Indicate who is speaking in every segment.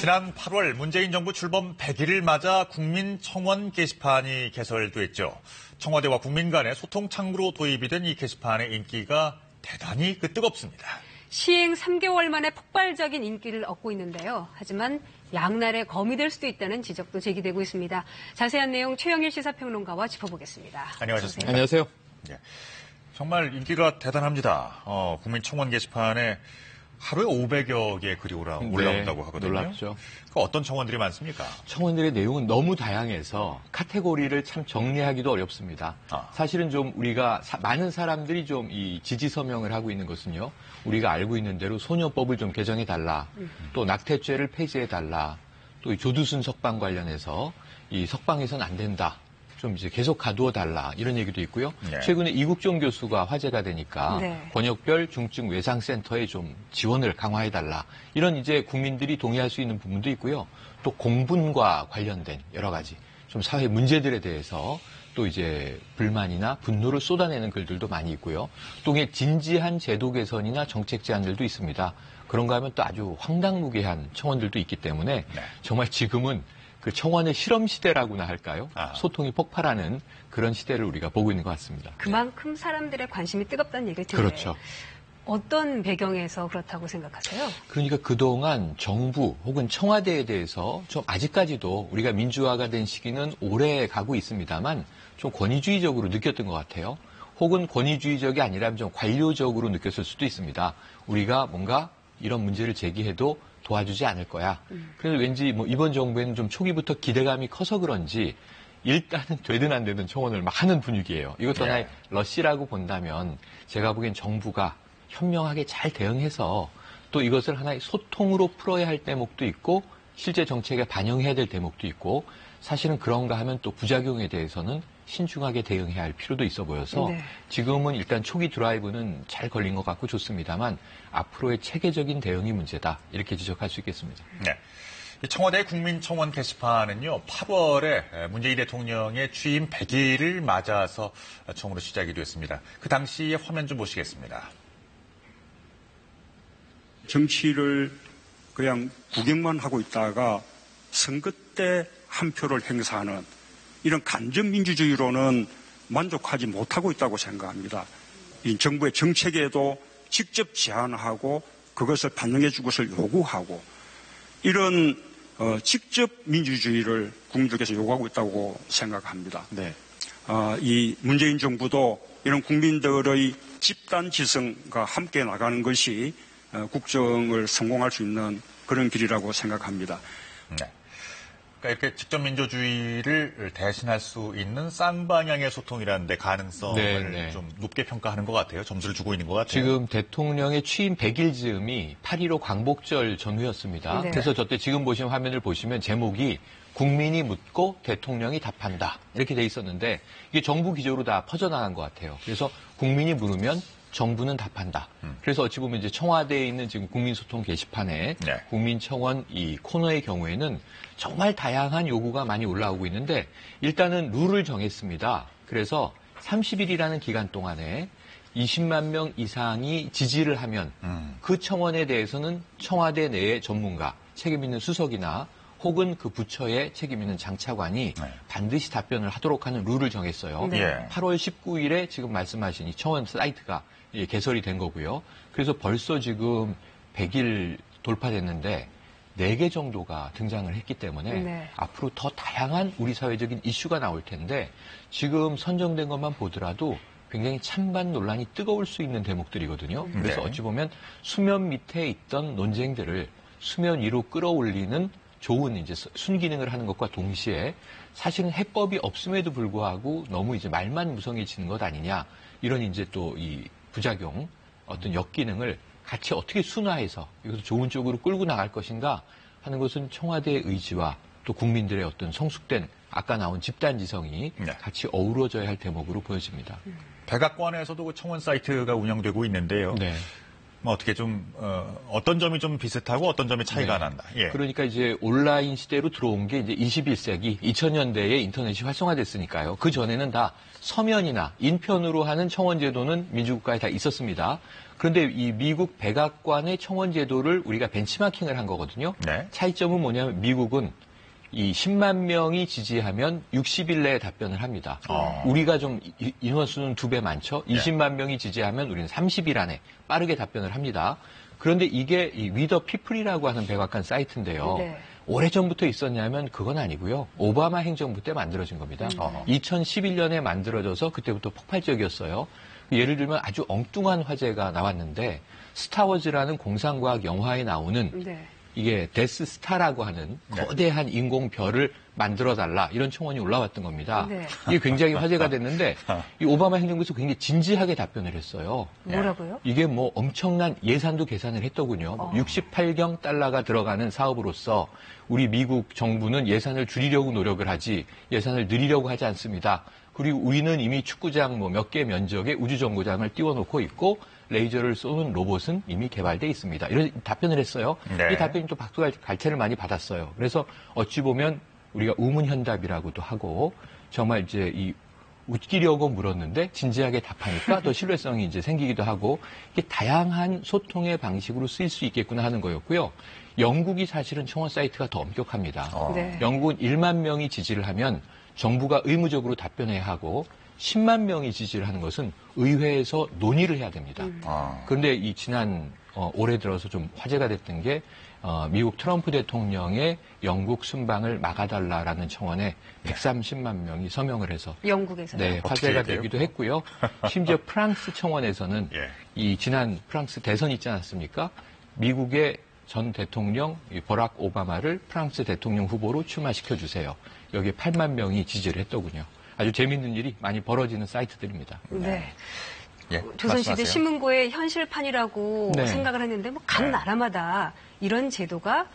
Speaker 1: 지난 8월 문재인 정부 출범 100일을 맞아 국민청원 게시판이 개설됐죠. 청와대와 국민 간의 소통 창구로 도입이 된 이 게시판의 인기가 대단히 뜨겁습니다.
Speaker 2: 시행 3개월 만에 폭발적인 인기를 얻고 있는데요. 하지만 양날의 검이 될 수도 있다는 지적도 제기되고 있습니다. 자세한 내용 최영일 시사평론가와 짚어보겠습니다.
Speaker 1: 안녕하셨습니까?
Speaker 3: 안녕하세요.
Speaker 1: 네. 정말 인기가 대단합니다. 국민청원 게시판에 하루에 500여 개의 글이 올라온다고 하거든요.
Speaker 3: 놀랍죠.
Speaker 1: 어떤 청원들이 많습니까?
Speaker 3: 청원들의 내용은 너무 다양해서 카테고리를 참 정리하기도 어렵습니다. 사실은 좀 우리가 많은 사람들이 좀 이 지지 서명을 하고 있는 것은요. 우리가 알고 있는 대로 소녀법을 좀 개정해달라. 또 낙태죄를 폐지해달라. 또 이 조두순 석방 관련해서 이 석방해서는 안 된다. 좀 이제 계속 가두어 달라 이런 얘기도 있고요. 네. 최근에 이국종 교수가 화제가 되니까 권역별 중증 외상센터에 좀 지원을 강화해 달라 이런 이제 국민들이 동의할 수 있는 부분도 있고요. 또 공분과 관련된 여러 가지 좀 사회 문제들에 대해서 또 이제 불만이나 분노를 쏟아내는 글들도 많이 있고요. 또 진지한 제도 개선이나 정책 제안들도 있습니다. 그런가 하면 또 아주 황당무계한 청원들도 있기 때문에 정말 지금은 그 청원의 실험 시대라고나 할까요? 소통이 폭발하는 그런 시대를 우리가 보고 있는 것 같습니다.
Speaker 2: 그만큼 사람들의 관심이 뜨겁다는 얘기를 듣는데
Speaker 3: 그렇죠.
Speaker 2: 어떤 배경에서 그렇다고 생각하세요?
Speaker 3: 그러니까 그동안 정부 혹은 청와대에 대해서 좀 아직까지도 우리가 민주화가 된 시기는 오래 가고 있습니다만 좀 권위주의적으로 느꼈던 것 같아요. 혹은 권위주의적이 아니라 좀 관료적으로 느꼈을 수도 있습니다. 우리가 뭔가 이런 문제를 제기해도 도와주지 않을 거야. 그래서 왠지 뭐 이번 정부에는 좀 초기부터 기대감이 커서 그런지 일단은 되든 안 되든 청원을 막 하는 분위기예요. 이것도 하나의 러시라고 본다면 제가 보기엔 정부가 현명하게 잘 대응해서 또 이것을 하나의 소통으로 풀어야 할 대목도 있고 실제 정책에 반영해야 될 대목도 있고 사실은 그런가 하면 또 부작용에 대해서는 신중하게 대응해야 할 필요도 있어 보여서 지금은 일단 초기 드라이브는 잘 걸린 것 같고 좋습니다만 앞으로의 체계적인 대응이 문제다 이렇게 지적할 수 있겠습니다.
Speaker 1: 네. 청와대 국민청원 게시판은요 8월에 문재인 대통령의 취임 100일을 맞아서 처음으로 시작이 됐습니다. 그 당시의 화면 좀 보시겠습니다.
Speaker 4: 정치를 그냥 구경만 하고 있다가 선거 때 한 표를 행사하는 이런 간접민주주의로는 만족하지 못하고 있다고 생각합니다. 이 정부의 정책에도 직접 제안하고 그것을 반영해 줄 것을 요구하고 이런 직접 민주주의를 국민들께서 요구하고 있다고 생각합니다. 이 문재인 정부도 이런 국민들의 집단 지성과 함께 나가는 것이 국정을 성공할 수 있는 그런 길이라고 생각합니다.
Speaker 1: 네. 그러니까 이렇게 직접 민주주의를 대신할 수 있는 쌍방향의 소통이라는 데 가능성을 좀 높게 평가하는 것 같아요. 점수를 주고 있는 것 같아요.
Speaker 3: 지금 대통령의 취임 100일 즈음이 8.15 광복절 전후였습니다. 그래서 저때 지금 보시는 화면을 보시면 제목이 국민이 묻고 대통령이 답한다 이렇게 돼 있었는데 이게 정부 기조로 다 퍼져나간 것 같아요. 그래서 국민이 물으면 정부는 답한다. 그래서 어찌 보면 이제 청와대에 있는 지금 국민소통 게시판에 국민청원 이 코너의 경우에는 정말 다양한 요구가 많이 올라오고 있는데 일단은 룰을 정했습니다. 그래서 30일이라는 기간 동안에 20만 명 이상이 지지를 하면 그 청원에 대해서는 청와대 내의 전문가, 책임 있는 수석이나 혹은 그 부처의 책임 있는 장차관이 반드시 답변을 하도록 하는 룰을 정했어요. 8월 19일에 지금 말씀하신 이 청원 사이트가 개설이 된 거고요. 그래서 벌써 지금 100일 돌파됐는데 4개 정도가 등장을 했기 때문에 앞으로 더 다양한 우리 사회적인 이슈가 나올 텐데 지금 선정된 것만 보더라도 굉장히 찬반 논란이 뜨거울 수 있는 대목들이거든요. 그래서 어찌 보면 수면 밑에 있던 논쟁들을 수면 위로 끌어올리는 좋은 이제 순기능을 하는 것과 동시에 사실은 해법이 없음에도 불구하고 너무 이제 말만 무성해지는 것 아니냐 이런 이제 또 이 부작용 어떤 역기능을 같이 어떻게 순화해서 이것을 좋은 쪽으로 끌고 나갈 것인가 하는 것은 청와대의 의지와 또 국민들의 어떤 성숙된 아까 나온 집단지성이 같이 어우러져야 할 대목으로 보여집니다.
Speaker 1: 백악관에서도 그 청원 사이트가 운영되고 있는데요. 뭐 어떻게 좀 어떤 점이 좀 비슷하고 어떤 점이 차이가
Speaker 3: 네.
Speaker 1: 난다. 예.
Speaker 3: 그러니까 이제 온라인 시대로 들어온 게 이제 21세기 2000년대에 인터넷이 활성화됐으니까요. 그 전에는 다 서면이나 인편으로 하는 청원 제도는 민주국가에 다 있었습니다. 그런데 이 미국 백악관의 청원 제도를 우리가 벤치마킹을 한 거거든요.
Speaker 1: 네.
Speaker 3: 차이점은 뭐냐면 미국은 이 10만 명이 지지하면 60일 내에 답변을 합니다. 우리가 좀 인원수는 2배 많죠. 20만 명이 지지하면 우리는 30일 안에 빠르게 답변을 합니다. 그런데 이게 이 위더 피플이라고 하는 백악관 사이트인데요.
Speaker 2: 네.
Speaker 3: 오래전부터 있었냐면 그건 아니고요. 오바마 행정부 때 만들어진 겁니다. 2011년에 만들어져서 그때부터 폭발적이었어요. 예를 들면 아주 엉뚱한 화제가 나왔는데 스타워즈라는 공상과학 영화에 나오는
Speaker 2: 네.
Speaker 3: 이게 데스스타라고 하는 거대한 인공별을 만들어달라 이런 청원이 올라왔던 겁니다.
Speaker 2: 네.
Speaker 3: 이게 굉장히 화제가 됐는데 이 오바마 행정부에서 굉장히 진지하게 답변을 했어요.
Speaker 2: 뭐라고요?
Speaker 3: 이게 뭐 엄청난 예산도 계산을 했더군요. 68경 달러가 들어가는 사업으로서 우리 미국 정부는 예산을 줄이려고 노력을 하지 예산을 늘리려고 하지 않습니다. 그리고 우리는 이미 축구장 뭐 몇 개 면적에 우주정거장을 띄워놓고 있고 레이저를 쏘는 로봇은 이미 개발돼 있습니다. 이런 답변을 했어요.
Speaker 1: 네.
Speaker 3: 이 답변이 또 박수갈채를 많이 받았어요. 그래서 어찌 보면 우리가 우문현답이라고도 하고 정말 이제 이 웃기려고 물었는데 진지하게 답하니까 더 신뢰성이 이제 생기기도 하고 이게 다양한 소통의 방식으로 쓰일 수 있겠구나 하는 거였고요. 영국이 사실은 청원 사이트가 더 엄격합니다.
Speaker 2: 네.
Speaker 3: 영국은 1만 명이 지지를 하면 정부가 의무적으로 답변해야 하고 10만 명이 지지를 하는 것은 의회에서 논의를 해야 됩니다. 그런데 이 지난 올해 들어서 좀 화제가 됐던 게 미국 트럼프 대통령의 영국 순방을 막아달라라는 청원에 130만 명이 서명을 해서
Speaker 2: 영국에서요?
Speaker 3: 네, 화제가 되기도 했고요. 심지어 프랑스 청원에서는
Speaker 1: 예.
Speaker 3: 이 지난 프랑스 대선 있지 않았습니까? 미국의 전 대통령 버락 오바마를 프랑스 대통령 후보로 출마시켜 주세요. 여기에 8만 명이 지지를 했더군요. 아주 재밌는 일이 많이 벌어지는 사이트들입니다.
Speaker 2: 네.
Speaker 1: 예,
Speaker 2: 조선시대
Speaker 1: 말씀하세요.
Speaker 2: 신문고의 현실판이라고
Speaker 3: 네.
Speaker 2: 생각을 했는데 뭐 각 나라마다 이런 제도가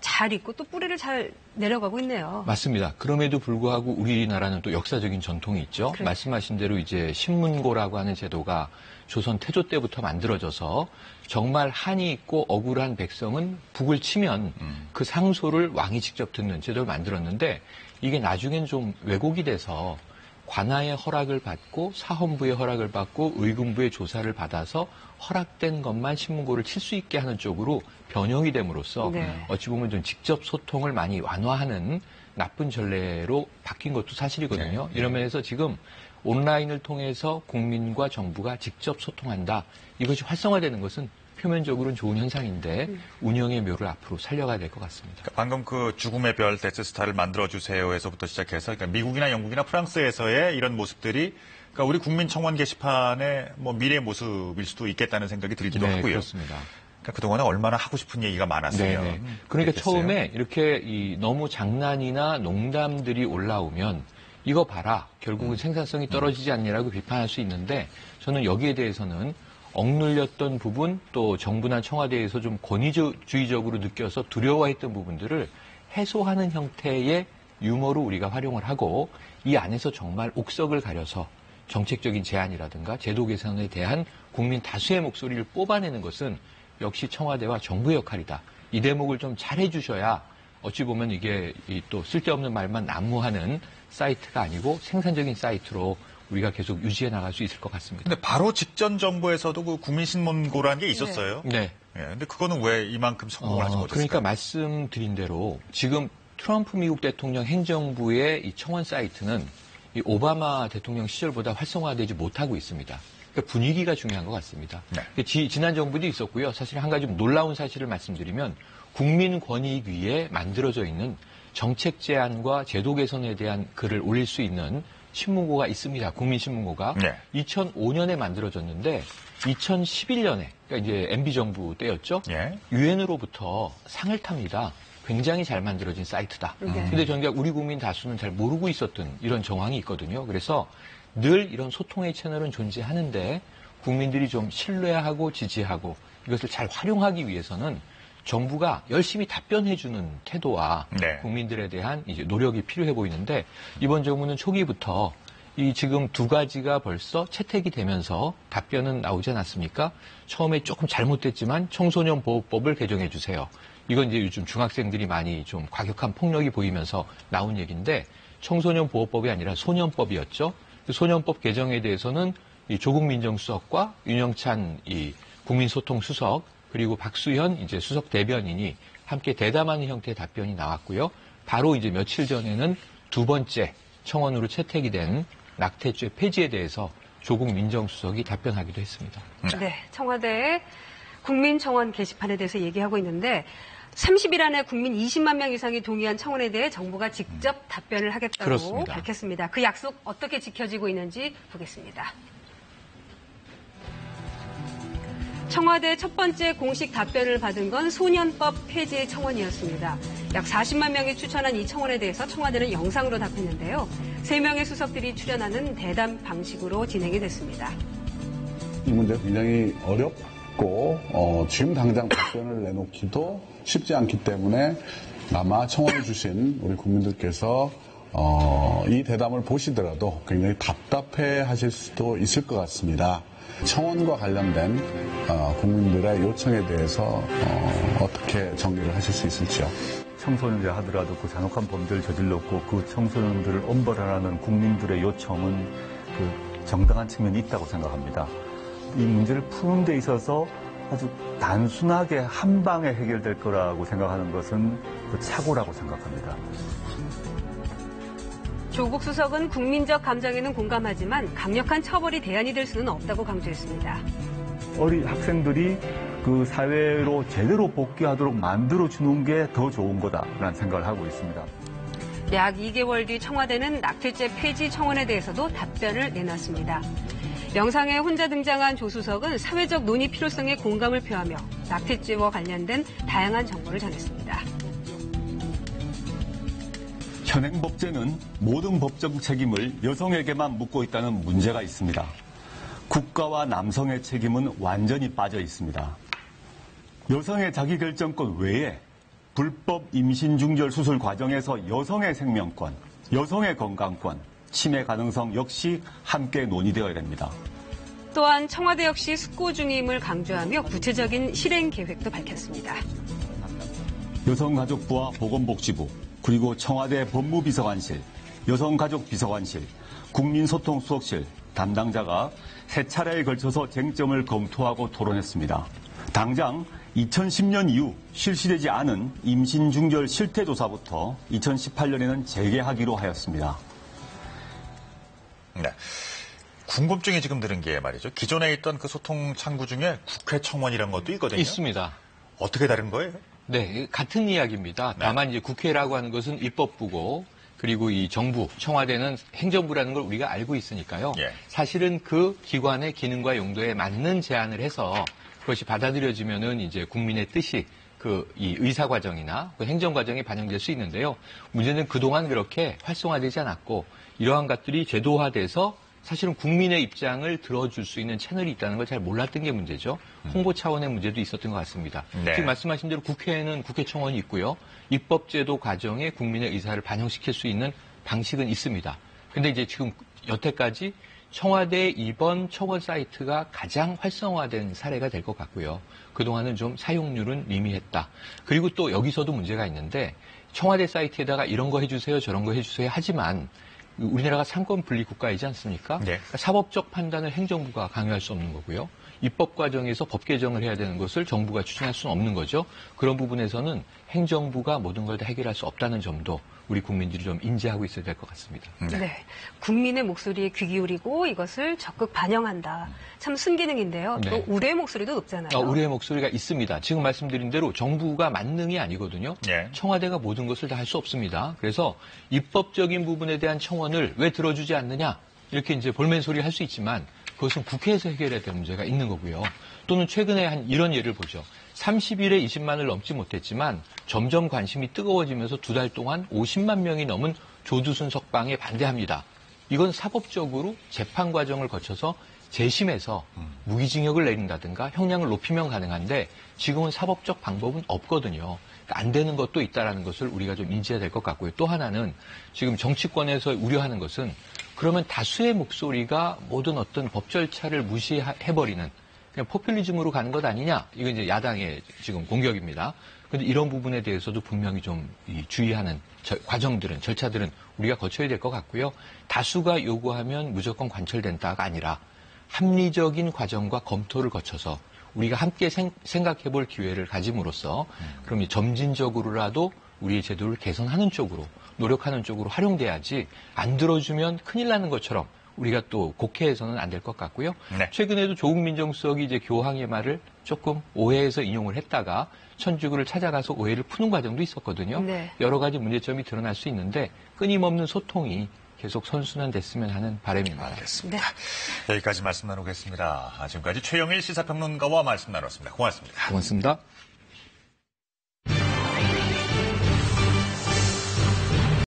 Speaker 2: 잘 있고 또 뿌리를 잘 내려가고 있네요.
Speaker 3: 맞습니다. 그럼에도 불구하고 우리나라는 또 역사적인 전통이 있죠.
Speaker 2: 그렇죠.
Speaker 3: 말씀하신 대로 이제 신문고라고 하는 제도가 조선 태조 때부터 만들어져서 정말 한이 있고 억울한 백성은 북을 치면 그 상소를 왕이 직접 듣는 제도를 만들었는데 이게 나중엔 좀 왜곡이 돼서 관아의 허락을 받고 사헌부의 허락을 받고 의금부의 조사를 받아서 허락된 것만 신문고를 칠 수 있게 하는 쪽으로 변형이 됨으로써
Speaker 2: 네.
Speaker 3: 어찌 보면 좀 직접 소통을 많이 완화하는 나쁜 전례로 바뀐 것도 사실이거든요. 이런 면에서 지금 온라인을 통해서 국민과 정부가 직접 소통한다. 이것이 활성화되는 것은 표면적으로는 좋은 현상인데 운영의 묘를 앞으로 살려가야 될 것 같습니다.
Speaker 1: 그러니까 방금 그 죽음의 별 데스스타를 만들어주세요에서부터 시작해서 그러니까 미국이나 영국이나 프랑스에서의 이런 모습들이 그러니까 우리 국민청원 게시판의 뭐 미래의 모습일 수도 있겠다는 생각이 들기도
Speaker 3: 네,
Speaker 1: 하고요.
Speaker 3: 그렇습니다.
Speaker 1: 그러니까 그동안에 얼마나 하고 싶은 얘기가 많았으면.
Speaker 3: 네. 그러니까
Speaker 1: 그랬겠어요.
Speaker 3: 처음에 이렇게 너무 장난이나 농담들이 올라오면 이거 봐라. 결국은 생산성이 떨어지지 않냐라고 비판할 수 있는데 저는 여기에 대해서는 억눌렸던 부분 또 정부나 청와대에서 좀 권위주의적으로 느껴서 두려워했던 부분들을 해소하는 형태의 유머로 우리가 활용을 하고 이 안에서 정말 옥석을 가려서 정책적인 제안이라든가 제도 개선에 대한 국민 다수의 목소리를 뽑아내는 것은 역시 청와대와 정부의 역할이다. 이 대목을 좀 잘해 주셔야 어찌 보면 이게 또 쓸데없는 말만 난무하는 사이트가 아니고 생산적인 사이트로 우리가 계속 유지해 나갈 수 있을 것 같습니다.
Speaker 1: 근데 바로 직전 정부에서도 그 국민신문고라는 게 있었어요.
Speaker 3: 네.
Speaker 1: 예, 근데 그거는 왜 이만큼 성공을 하지 못했을까요?
Speaker 3: 그러니까 말씀드린 대로 지금 트럼프 미국 대통령 행정부의 이 청원 사이트는 이 오바마 대통령 시절보다 활성화되지 못하고 있습니다. 그러니까 분위기가 중요한 것 같습니다.
Speaker 1: 네.
Speaker 3: 지난 정부도 있었고요. 사실 한 가지 좀 놀라운 사실을 말씀드리면 국민권익위에 만들어져 있는 정책 제안과 제도 개선에 대한 글을 올릴 수 있는 신문고가 있습니다. 국민신문고가.
Speaker 1: 네.
Speaker 3: 2005년에 만들어졌는데 2011년에 그러니까 이제 MB 정부 때였죠.
Speaker 1: 예.
Speaker 3: 유엔으로부터 상을 탑니다. 굉장히 잘 만들어진 사이트다. 근데 정작 우리 국민 다수는 잘 모르고 있었던 이런 정황이 있거든요. 그래서 늘 이런 소통의 채널은 존재하는데 국민들이 좀 신뢰하고 지지하고 이것을 잘 활용하기 위해서는 정부가 열심히 답변해주는 태도와
Speaker 1: 네.
Speaker 3: 국민들에 대한 이제 노력이 필요해 보이는데 이번 정부는 초기부터 이 지금 두 가지가 벌써 채택이 되면서 답변은 나오지 않았습니까? 처음에 조금 잘못됐지만 청소년 보호법을 개정해 주세요. 이건 이제 요즘 중학생들이 많이 좀 과격한 폭력이 보이면서 나온 얘기인데 청소년 보호법이 아니라 소년법이었죠. 소년법 개정에 대해서는 이 조국 민정수석과 윤영찬 이 국민소통수석 그리고 박수현 이제 수석 대변인이 함께 대담하는 형태의 답변이 나왔고요. 바로 이제 며칠 전에는 두 번째 청원으로 채택이 된 낙태죄 폐지에 대해서 조국 민정수석이 답변하기도 했습니다.
Speaker 2: 네, 청와대 국민청원 게시판에 대해서 얘기하고 있는데 30일 안에 국민 20만 명 이상이 동의한 청원에 대해 정부가 직접 답변을 하겠다고
Speaker 3: 그렇습니다.
Speaker 2: 밝혔습니다. 그 약속 어떻게 지켜지고 있는지 보겠습니다. 청와대 첫 번째 공식 답변을 받은 건 소년법 폐지 청원이었습니다. 약 40만 명이 추천한 이 청원에 대해서 청와대는 영상으로 답했는데요. 3명의 수석들이 출연하는 대담 방식으로 진행이 됐습니다.
Speaker 5: 이 문제가 굉장히 어렵고 지금 당장 답변을 내놓기도 쉽지 않기 때문에 아마 청원을 주신 우리 국민들께서 이 대담을 보시더라도 굉장히 답답해 하실 수도 있을 것 같습니다. 청원과 관련된 국민들의 요청에 대해서 어떻게 정리를 하실 수 있을지요?
Speaker 6: 청소년자 하더라도 그 잔혹한 범죄를 저질렀고 그 청소년들을 엄벌하라는 국민들의 요청은 그 정당한 측면이 있다고 생각합니다. 이 문제를 푸는 데 있어서 아주 단순하게 한 방에 해결될 거라고 생각하는 것은 그 착오라고 생각합니다.
Speaker 2: 조국 수석은 국민적 감정에는 공감하지만 강력한 처벌이 대안이 될 수는 없다고 강조했습니다.
Speaker 6: 어린 학생들이 그 사회로 제대로 복귀하도록 만들어주는 게 더 좋은 거다라는 생각을 하고 있습니다.
Speaker 2: 약 2개월 뒤 청와대는 낙태죄 폐지 청원에 대해서도 답변을 내놨습니다. 영상에 혼자 등장한 조 수석은 사회적 논의 필요성에 공감을 표하며 낙태죄와 관련된 다양한 정보를 전했습니다.
Speaker 6: 현행법제는 모든 법적 책임을 여성에게만 묻고 있다는 문제가 있습니다. 국가와 남성의 책임은 완전히 빠져 있습니다. 여성의 자기결정권 외에 불법 임신 중절 수술 과정에서 여성의 생명권, 여성의 건강권, 침해 가능성 역시 함께 논의되어야 됩니다.
Speaker 2: 또한 청와대 역시 숙고 중임을 강조하며 구체적인 실행 계획도 밝혔습니다.
Speaker 6: 여성가족부와 보건복지부, 그리고 청와대 법무비서관실, 여성가족비서관실, 국민소통수석실 담당자가 3차례에 걸쳐서 쟁점을 검토하고 토론했습니다. 당장 2010년 이후 실시되지 않은 임신 중절 실태조사부터 2018년에는 재개하기로 하였습니다.
Speaker 1: 네. 궁금증이 지금 드는 게 말이죠. 기존에 있던 그 소통 창구 중에 국회 청원이라는 것도 있거든요.
Speaker 3: 있습니다.
Speaker 1: 어떻게 다른 거예요?
Speaker 3: 네, 같은 이야기입니다. 다만 이제 국회라고 하는 것은 입법부고 그리고 이 정부, 청와대는 행정부라는 걸 우리가 알고 있으니까요.
Speaker 1: 예.
Speaker 3: 사실은 그 기관의 기능과 용도에 맞는 제안을 해서 그것이 받아들여지면은 이제 국민의 뜻이 그 이 의사 과정이나 그 행정 과정에 반영될 수 있는데요. 문제는 그동안 그렇게 활성화되지 않았고 이러한 것들이 제도화돼서 사실은 국민의 입장을 들어줄 수 있는 채널이 있다는 걸 잘 몰랐던 게 문제죠. 홍보 차원의 문제도 있었던 것 같습니다.
Speaker 1: 네.
Speaker 3: 지금 말씀하신 대로 국회에는 국회 청원이 있고요. 입법제도 과정에 국민의 의사를 반영시킬 수 있는 방식은 있습니다. 근데 이제 지금 여태까지 청와대 이번 청원 사이트가 가장 활성화된 사례가 될 것 같고요. 그동안은 좀 사용률은 미미했다. 그리고 또 여기서도 문제가 있는데 청와대 사이트에다가 이런 거 해주세요, 저런 거 해주세요 하지만 우리나라가 상권 분리 국가이지 않습니까?
Speaker 1: 네.
Speaker 3: 그러니까 사법적 판단을 행정부가 강요할 수 없는 거고요. 입법 과정에서 법 개정을 해야 되는 것을 정부가 추진할 수는 없는 거죠. 그런 부분에서는 행정부가 모든 걸 다 해결할 수 없다는 점도 우리 국민들이 좀 인지하고 있어야 될 것 같습니다.
Speaker 2: 네. 국민의 목소리에 귀 기울이고 이것을 적극 반영한다. 참 순기능인데요.
Speaker 3: 네.
Speaker 2: 또 우려의 목소리도 높잖아요.
Speaker 3: 우려의 목소리가 있습니다. 지금 말씀드린 대로 정부가 만능이 아니거든요.
Speaker 1: 예.
Speaker 3: 청와대가 모든 것을 다 할 수 없습니다. 그래서 입법적인 부분에 대한 청원을 왜 들어주지 않느냐 이렇게 이제 볼멘 소리 할 수 있지만 그것은 국회에서 해결해야 될 문제가 있는 거고요. 또는 최근에 한 이런 예를 보죠. 30일에 20만을 넘지 못했지만 점점 관심이 뜨거워지면서 2달 동안 50만 명이 넘은 조두순 석방에 반대합니다. 이건 사법적으로 재판 과정을 거쳐서 재심해서 무기징역을 내린다든가 형량을 높이면 가능한데 지금은 사법적 방법은 없거든요. 그러니까 안 되는 것도 있다는 것을 우리가 좀 인지해야 될 것 같고요. 또 하나는 지금 정치권에서 우려하는 것은 그러면 다수의 목소리가 모든 어떤 법 절차를 무시해버리는 그냥 포퓰리즘으로 가는 것 아니냐. 이건 이제 야당의 지금 공격입니다. 그런데 이런 부분에 대해서도 분명히 좀 주의하는 과정들은, 절차들은 우리가 거쳐야 될 것 같고요. 다수가 요구하면 무조건 관철된다가 아니라 합리적인 과정과 검토를 거쳐서 우리가 함께 생각해 볼 기회를 가짐으로써 그럼 점진적으로라도 우리의 제도를 개선하는 쪽으로, 노력하는 쪽으로 활용돼야지 안 들어주면 큰일 나는 것처럼 우리가 또 곡해해서는 안 될 것 같고요.
Speaker 1: 네.
Speaker 3: 최근에도 조국 민정수석이 이제 교황의 말을 조금 오해해서 인용을 했다가 천주교를 찾아가서 오해를 푸는 과정도 있었거든요.
Speaker 2: 네.
Speaker 3: 여러 가지 문제점이 드러날 수 있는데 끊임없는 소통이 계속 선순환됐으면 하는 바람입니다.
Speaker 1: 알겠습니다. 네. 여기까지 말씀 나누겠습니다. 지금까지 최영일 시사평론가와 말씀 나눴습니다. 고맙습니다.
Speaker 3: 고맙습니다.